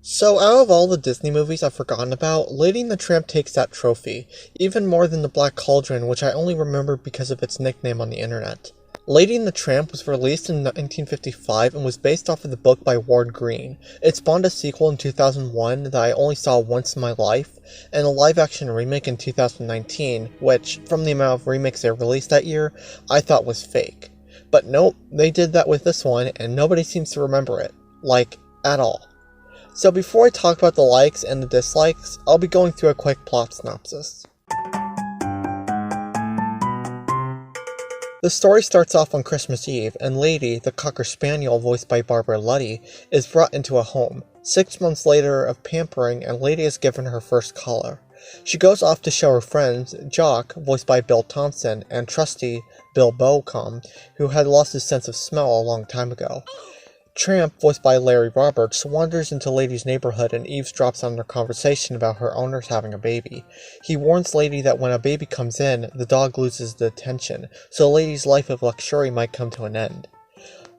So out of all the Disney movies I've forgotten about, Lady and the Tramp takes that trophy, even more than The Black Cauldron, which I only remember because of its nickname on the internet. Lady and the Tramp was released in 1955 and was based off of the book by Ward Green. It spawned a sequel in 2001 that I only saw once in my life, and a live-action remake in 2019, which, from the amount of remakes they released that year, I thought was fake. But nope, they did that with this one, and nobody seems to remember it. Like, at all. So before I talk about the likes and the dislikes, I'll be going through a quick plot synopsis. The story starts off on Christmas Eve, and Lady, the Cocker Spaniel voiced by Barbara Luddy, is brought into a home. 6 months later of pampering, and Lady is given her first collar. She goes off to show her friends, Jock, voiced by Bill Thompson, and Trusty, Bill Bowcom, who had lost his sense of smell a long time ago. Tramp, voiced by Larry Roberts, wanders into Lady's neighborhood and eavesdrops on their conversation about her owners having a baby. He warns Lady that when a baby comes in, the dog loses the attention, so Lady's life of luxury might come to an end.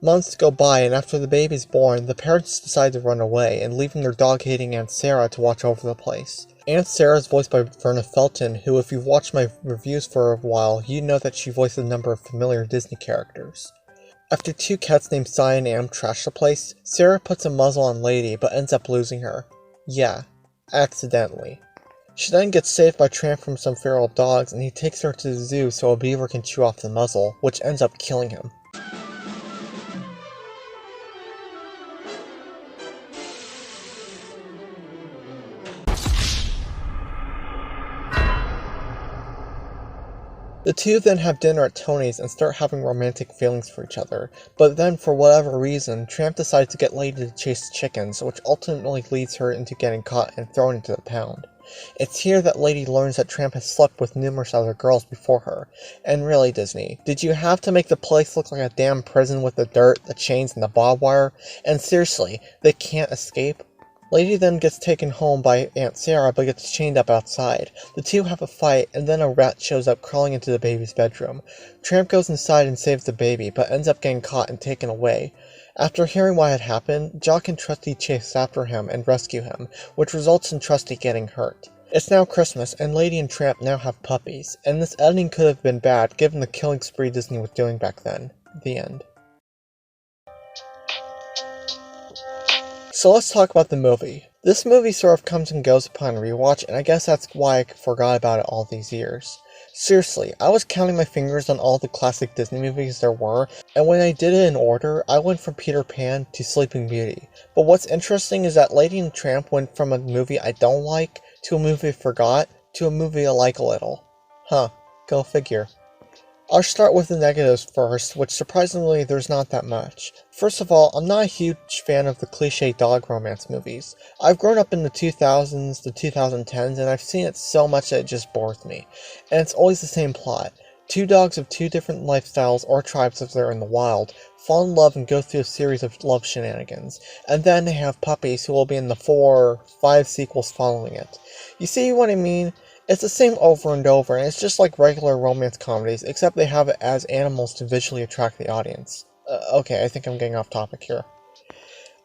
Months go by, and after the baby is born, the parents decide to run away, and leaving their dog-hating Aunt Sarah to watch over the place. Aunt Sarah is voiced by Verna Felton, who, if you've watched my reviews for a while, you know that she voiced a number of familiar Disney characters. After 2 cats named Cy and Am trash the place, Sarah puts a muzzle on Lady but ends up losing her. Yeah, accidentally. She then gets saved by Tramp from some feral dogs, and he takes her to the zoo so a beaver can chew off the muzzle, which ends up killing him. The two then have dinner at Tony's and start having romantic feelings for each other, but then for whatever reason, Tramp decides to get Lady to chase chickens, which ultimately leads her into getting caught and thrown into the pound. It's here that Lady learns that Tramp has slept with numerous other girls before her. And really, Disney, did you have to make the place look like a damn prison with the dirt, the chains, and the barbed wire? And seriously, they can't escape? Lady then gets taken home by Aunt Sarah but gets chained up outside. The two have a fight, and then a rat shows up crawling into the baby's bedroom. Tramp goes inside and saves the baby, but ends up getting caught and taken away. After hearing what had happened, Jock and Trusty chase after him and rescue him, which results in Trusty getting hurt. It's now Christmas, and Lady and Tramp now have puppies, and this editing could have been bad given the killing spree Disney was doing back then. The end. So let's talk about the movie. This movie sort of comes and goes upon rewatch, and I guess that's why I forgot about it all these years. Seriously, I was counting my fingers on all the classic Disney movies there were, and when I did it in order, I went from Peter Pan to Sleeping Beauty. But what's interesting is that Lady and Tramp went from a movie I don't like, to a movie I forgot, to a movie I like a little. Huh, go figure. I'll start with the negatives first, which surprisingly there's not that much. First of all, I'm not a huge fan of the cliché dog romance movies. I've grown up in the 2000s, the 2010s, and I've seen it so much that it just bores me. And it's always the same plot. 2 dogs of 2 different lifestyles or tribes if they're in the wild fall in love and go through a series of love shenanigans, and then they have puppies who will be in the 4 or 5 sequels following it. You see what I mean? It's the same over and over, and it's just like regular romance comedies, except they have it as animals to visually attract the audience. Okay, I think I'm getting off topic here.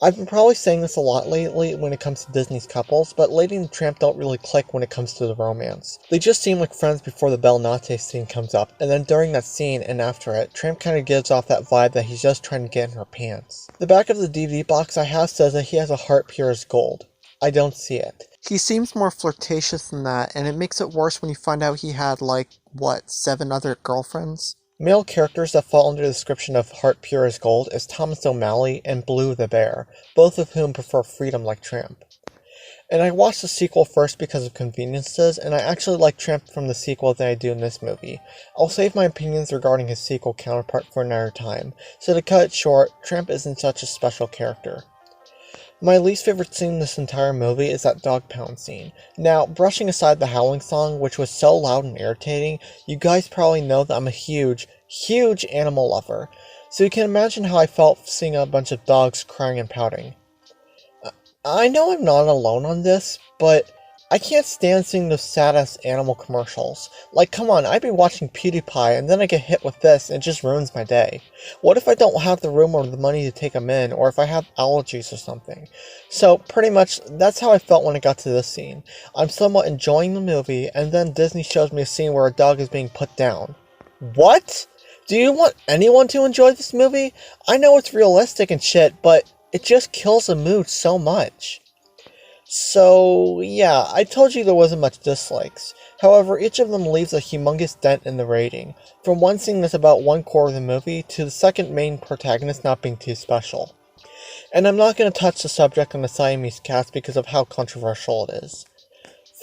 I've been probably saying this a lot lately when it comes to Disney's couples, but Lady and the Tramp don't really click when it comes to the romance. They just seem like friends before the Belle Notte scene comes up, and then during that scene and after it, Tramp kinda gives off that vibe that he's just trying to get in her pants. The back of the DVD box I have says that he has a heart pure as gold. I don't see it. He seems more flirtatious than that, and it makes it worse when you find out he had, 7 other girlfriends? Male characters that fall under the description of heart pure as gold is Thomas O'Malley and Blue the Bear, both of whom prefer freedom like Tramp. And I watched the sequel first because of conveniences, and I actually like Tramp from the sequel than I do in this movie. I'll save my opinions regarding his sequel counterpart for another time, so to cut it short, Tramp isn't such a special character. My least favorite scene in this entire movie is that dog pound scene. Now, brushing aside the howling song, which was so loud and irritating, you guys probably know that I'm a huge animal lover, so you can imagine how I felt seeing a bunch of dogs crying and pouting. I know I'm not alone on this, but I can't stand seeing those sad-ass animal commercials. Like, come on, I'd be watching PewDiePie and then I get hit with this and it just ruins my day. What if I don't have the room or the money to take them in, or if I have allergies or something? So, pretty much, that's how I felt when I got to this scene. I'm somewhat enjoying the movie, and then Disney shows me a scene where a dog is being put down. What? Do you want anyone to enjoy this movie? I know it's realistic and shit, but it just kills the mood so much. So, yeah, I told you there wasn't much dislikes. However, each of them leaves a humongous dent in the rating, from one scene that's about 1/4 of the movie, to the second main protagonist not being too special. And I'm not going to touch the subject on the Siamese cats because of how controversial it is.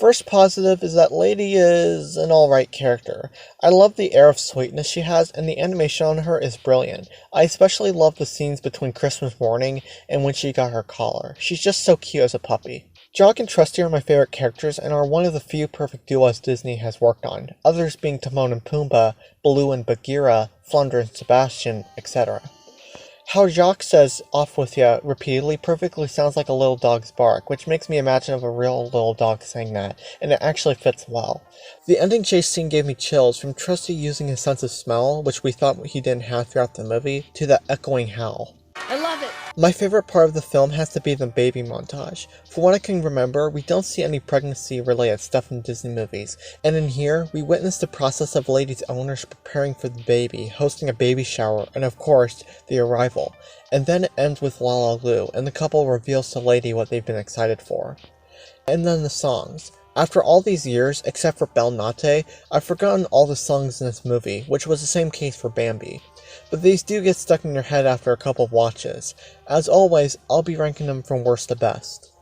First positive is that Lady is an alright character. I love the air of sweetness she has, and the animation on her is brilliant. I especially love the scenes between Christmas morning and when she got her collar. She's just so cute as a puppy. Jock and Trusty are my favorite characters and are one of the few perfect duos Disney has worked on, others being Timon and Pumbaa, Baloo and Bagheera, Flounder and Sebastian, etc. How Jock says "off with ya" repeatedly perfectly sounds like a little dog's bark, which makes me imagine of a real little dog saying that, and it actually fits well. The ending chase scene gave me chills, from Trusty using his sense of smell, which we thought he didn't have throughout the movie, to that echoing howl. I love it! My favorite part of the film has to be the baby montage. For what I can remember, we don't see any pregnancy-related stuff in Disney movies, and in here, we witness the process of Lady's owners preparing for the baby, hosting a baby shower, and of course, the arrival. And then it ends with Lalaaloo, and the couple reveals to Lady what they've been excited for. And then the songs. After all these years, except for Belle Notte, I've forgotten all the songs in this movie, which was the same case for Bambi. But these do get stuck in your head after a couple of watches. As always, I'll be ranking them from worst to best.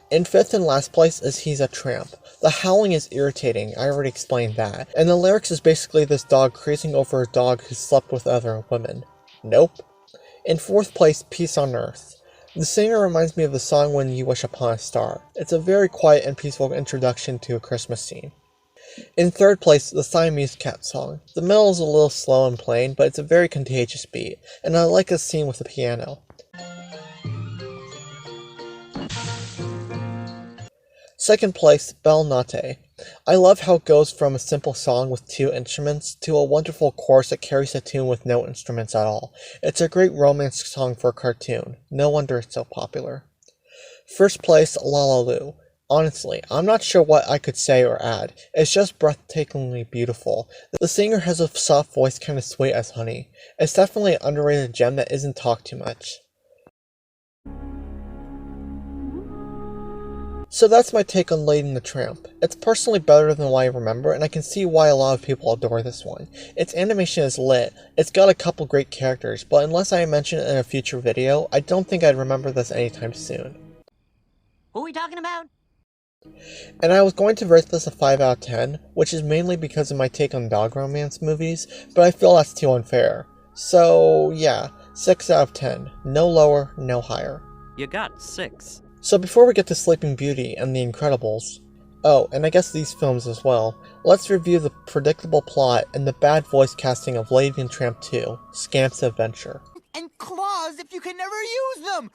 In fifth and last place is He's a Tramp. The howling is irritating, I already explained that, and the lyrics is basically this dog crazing over a dog who slept with other women. Nope. In fourth place, Peace on Earth. The singer reminds me of the song When You Wish Upon a Star. It's a very quiet and peaceful introduction to a Christmas scene. In third place, the Siamese cat song. The middle is a little slow and plain, but it's a very contagious beat, and I like the scene with the piano. Second place, Belle Notte. I love how it goes from a simple song with 2 instruments to a wonderful chorus that carries the tune with no instruments at all. It's a great romance song for a cartoon. No wonder it's so popular. First place, Lalaaloo. Honestly, I'm not sure what I could say or add. It's just breathtakingly beautiful. The singer has a soft voice kinda sweet as honey. It's definitely an underrated gem that isn't talked too much. So that's my take on Lady and the Tramp. It's personally better than what I remember, and I can see why a lot of people adore this one. Its animation is lit, it's got a couple great characters, but unless I mention it in a future video, I don't think I'd remember this anytime soon. Who are we talking about? And I was going to rate this a 5 out of 10, which is mainly because of my take on dog romance movies, but I feel that's too unfair. So yeah, 6 out of 10. No lower, no higher. You got 6. So before we get to Sleeping Beauty and The Incredibles, oh, and I guess these films as well, let's review the predictable plot and the bad voice casting of Lady and Tramp 2, Scamp's Adventure. And claws if you can never use them!